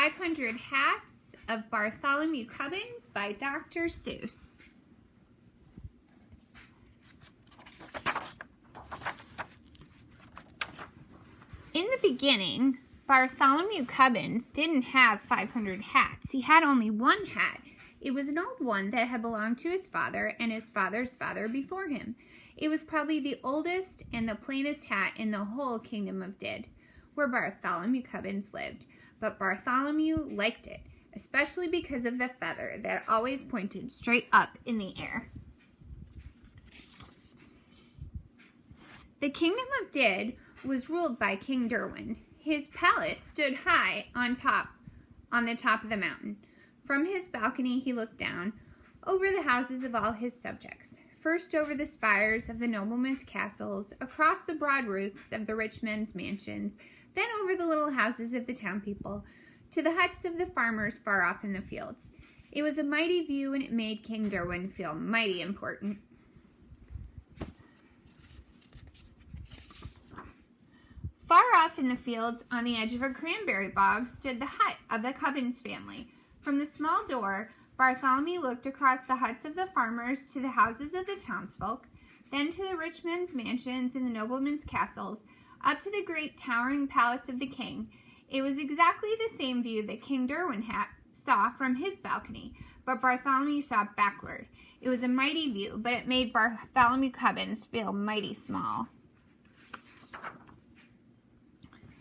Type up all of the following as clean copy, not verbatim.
500 Hats of Bartholomew Cubbins by Dr. Seuss. In the beginning, Bartholomew Cubbins didn't have 500 hats. He had only one hat. It was an old one that had belonged to his father and his father's father before him. It was probably the oldest and the plainest hat in the whole kingdom of Did, where Bartholomew Cubbins lived. But Bartholomew liked it, especially because of the feather that always pointed straight up in the air. The kingdom of Did was ruled by King Derwin. His palace stood high on the top of the mountain. From his balcony he looked down over the houses of all his subjects, first over the spires of the noblemen's castles, across the broad roofs of the rich men's mansions, then over the little houses of the town people, to the huts of the farmers far off in the fields. It was a mighty view, and it made King Derwin feel mighty important. Far off in the fields, on the edge of a cranberry bog, stood the hut of the Cubbins family. From the small door, Bartholomew looked across the huts of the farmers to the houses of the townsfolk, then to the rich men's mansions and the noblemen's castles, up to the great towering palace of the king. It was exactly the same view that King Derwin saw from his balcony, but Bartholomew saw backward. It was a mighty view, but it made Bartholomew Cubbins feel mighty small.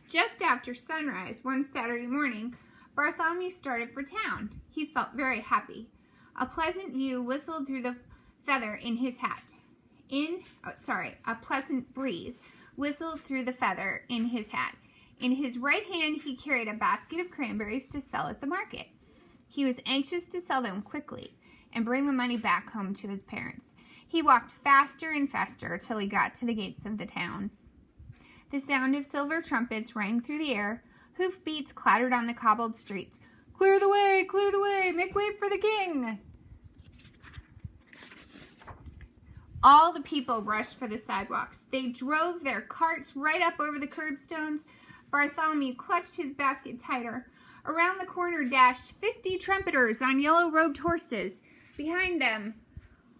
Just after sunrise one Saturday morning, Bartholomew started for town. He felt very happy. A pleasant view whistled through the feather in his hat. A pleasant breeze whistled through the feather in his hat. In his right hand he carried a basket of cranberries to sell at the market. He was anxious to sell them quickly and bring the money back home to his parents. He walked faster and faster till he got to the gates of the town. The sound of silver trumpets rang through the air. Hoofbeats clattered on the cobbled streets. Clear the way, make way for the king. All the people rushed for the sidewalks. They drove their carts right up over the curbstones. Bartholomew clutched his basket tighter. Around the corner dashed 50 trumpeters on yellow-robed horses. Behind them,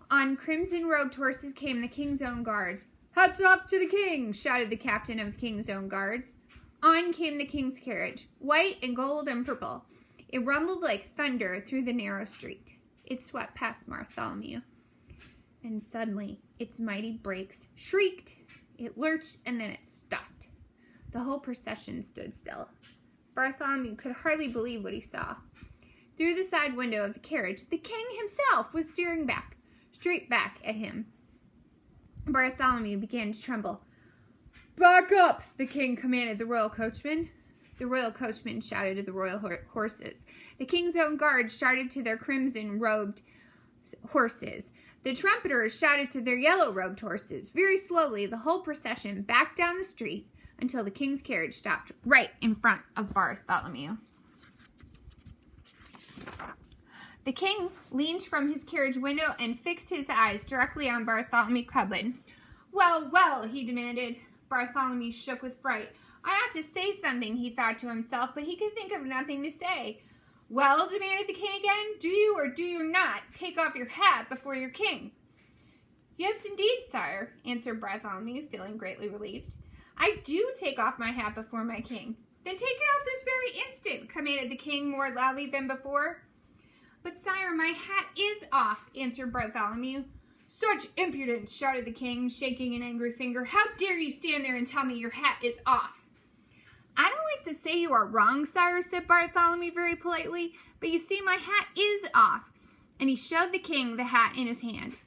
on crimson-robed horses, came the king's own guards. Hats off to the king, shouted the captain of the king's own guards. On came the king's carriage, white and gold and purple. It rumbled like thunder through the narrow street. It swept past Bartholomew. And suddenly, its mighty brakes shrieked. It lurched, and then it stopped. The whole procession stood still. Bartholomew could hardly believe what he saw. Through the side window of the carriage, the king himself was staring back, straight back at him. Bartholomew began to tremble. Back up, the king commanded the royal coachman. The royal coachman shouted to the royal horses. The king's own guards shouted to their crimson-robed horses. The trumpeters shouted to their yellow-robed horses. Very slowly, the whole procession backed down the street until the king's carriage stopped right in front of Bartholomew. The king leaned from his carriage window and fixed his eyes directly on Bartholomew Cubbins. Well, well, he demanded. Bartholomew shook with fright. I ought to say something, he thought to himself, but he could think of nothing to say. Well, demanded the king again, do you or do you not take off your hat before your king? Yes, indeed, sire, answered Bartholomew, feeling greatly relieved. I do take off my hat before my king. Then take it off this very instant, commanded the king more loudly than before. But, sire, my hat is off, answered Bartholomew. Such impudence, shouted the king, shaking an angry finger. How dare you stand there and tell me your hat is off? I don't like to say you are wrong, sire, said Bartholomew very politely, but you see my hat is off. And he showed the king the hat in his hand.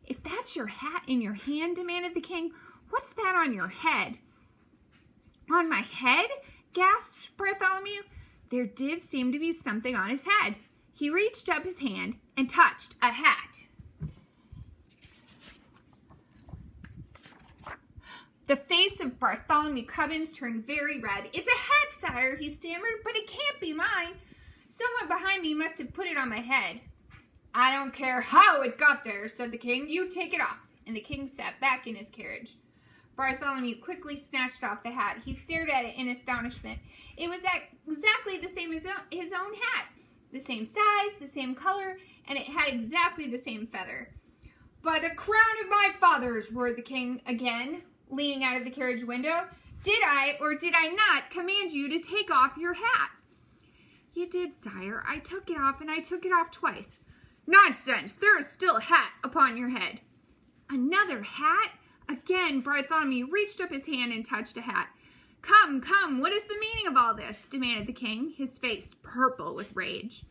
If that's your hat in your hand, demanded the king, what's that on your head? On my head? Gasped Bartholomew. There did seem to be something on his head. He reached up his hand and touched a hat. The face of Bartholomew Cubbins turned very red. It's a hat, sire, he stammered, but it can't be mine. Someone behind me must have put it on my head. I don't care how it got there, said the king. You take it off. And the king sat back in his carriage. Bartholomew quickly snatched off the hat. He stared at it in astonishment. It was exactly the same as his own hat. The same size, the same color, and it had exactly the same feather. "By the crown of my fathers," roared the king again, leaning out of the carriage window, "did I or did I not command you to take off your hat?" "You did, sire. I took it off, and I took it off twice." "Nonsense! There is still a hat upon your head." "Another hat?" Again, Bartholomew reached up his hand and touched a hat. Come, what is the meaning of all this?" demanded the king, his face purple with rage.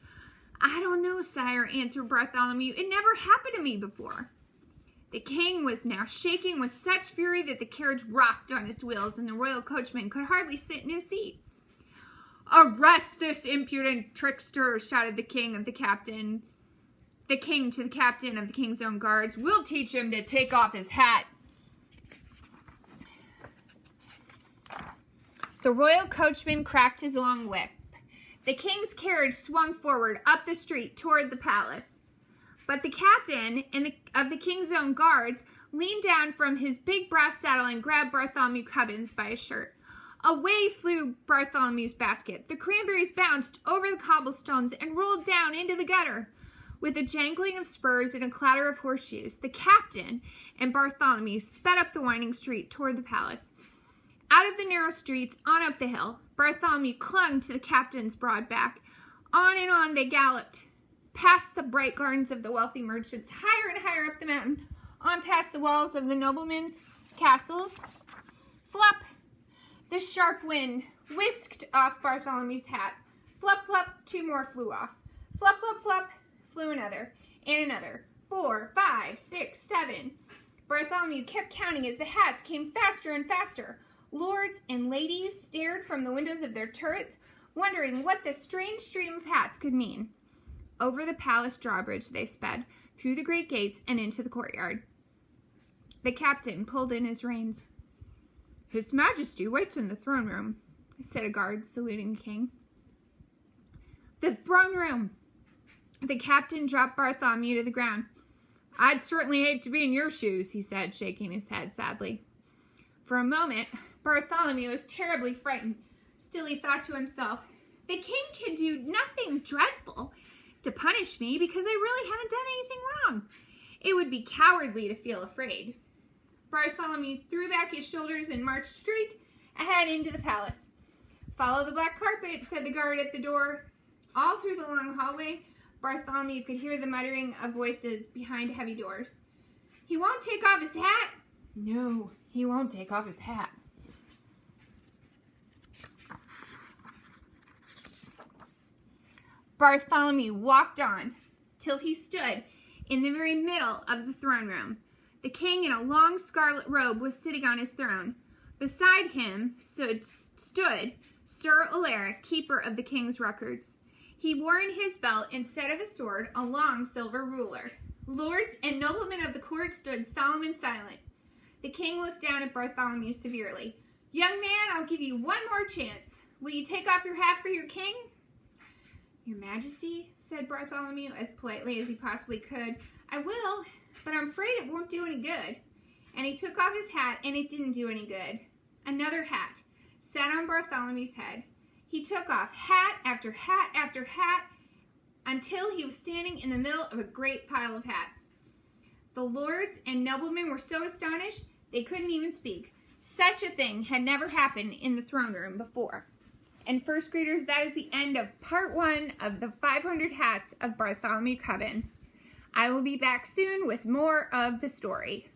"I don't know, sire," answered Bartholomew. "It never happened to me before." The king was now shaking with such fury that the carriage rocked on its wheels, and the royal coachman could hardly sit in his seat. "Arrest this impudent trickster," shouted the king to the captain of the king's own guards. "We'll teach him to take off his hat." The royal coachman cracked his long whip. The king's carriage swung forward up the street toward the palace. But the captain of the king's own guards leaned down from his big brass saddle and grabbed Bartholomew Cubbins by his shirt. Away flew Bartholomew's basket. The cranberries bounced over the cobblestones and rolled down into the gutter. With a jangling of spurs and a clatter of horseshoes, the captain and Bartholomew sped up the winding street toward the palace. Out of the narrow streets, on up the hill, Bartholomew clung to the captain's broad back. On and on they galloped, past the bright gardens of the wealthy merchants, higher and higher up the mountain, on past the walls of the noblemen's castles. Flop! The sharp wind whisked off Bartholomew's hat. Flop, flop, 2 more flew off. Flop, flop, flop, flew another, and another. 4, 5, 6, 7. Bartholomew kept counting as the hats came faster and faster. Lords and ladies stared from the windows of their turrets, wondering what this strange stream of hats could mean. Over the palace drawbridge they sped, through the great gates and into the courtyard. The captain pulled in his reins. "His Majesty waits in the throne room," said a guard, saluting the king. "The throne room!" The captain dropped Bartholomew to the ground. "I'd certainly hate to be in your shoes," he said, shaking his head sadly. For a moment, Bartholomew was terribly frightened. Still, he thought to himself, "The king can do nothing dreadful to punish me because I really haven't done anything wrong. It would be cowardly to feel afraid." Bartholomew threw back his shoulders and marched straight ahead into the palace. "Follow the black carpet," said the guard at the door. All through the long hallway, Bartholomew could hear the muttering of voices behind heavy doors. "He won't take off his hat." "No, he won't take off his hat." Bartholomew walked on till he stood in the very middle of the throne room. The king in a long scarlet robe was sitting on his throne. Beside him stood Sir Aloud, keeper of the king's records. He wore in his belt, instead of a sword, a long silver ruler. Lords and noblemen of the court stood solemn and silent. The king looked down at Bartholomew severely. "Young man, I'll give you one more chance. Will you take off your hat for your king?" "Your Majesty," said Bartholomew as politely as he possibly could, "I will, but I'm afraid it won't do any good." And he took off his hat, and it didn't do any good. Another hat sat on Bartholomew's head. He took off hat after hat after hat until he was standing in the middle of a great pile of hats. The lords and noblemen were so astonished they couldn't even speak. Such a thing had never happened in the throne room before. And first graders, that is the end of part 1 of the 500 hats of Bartholomew Cubbins. I will be back soon with more of the story.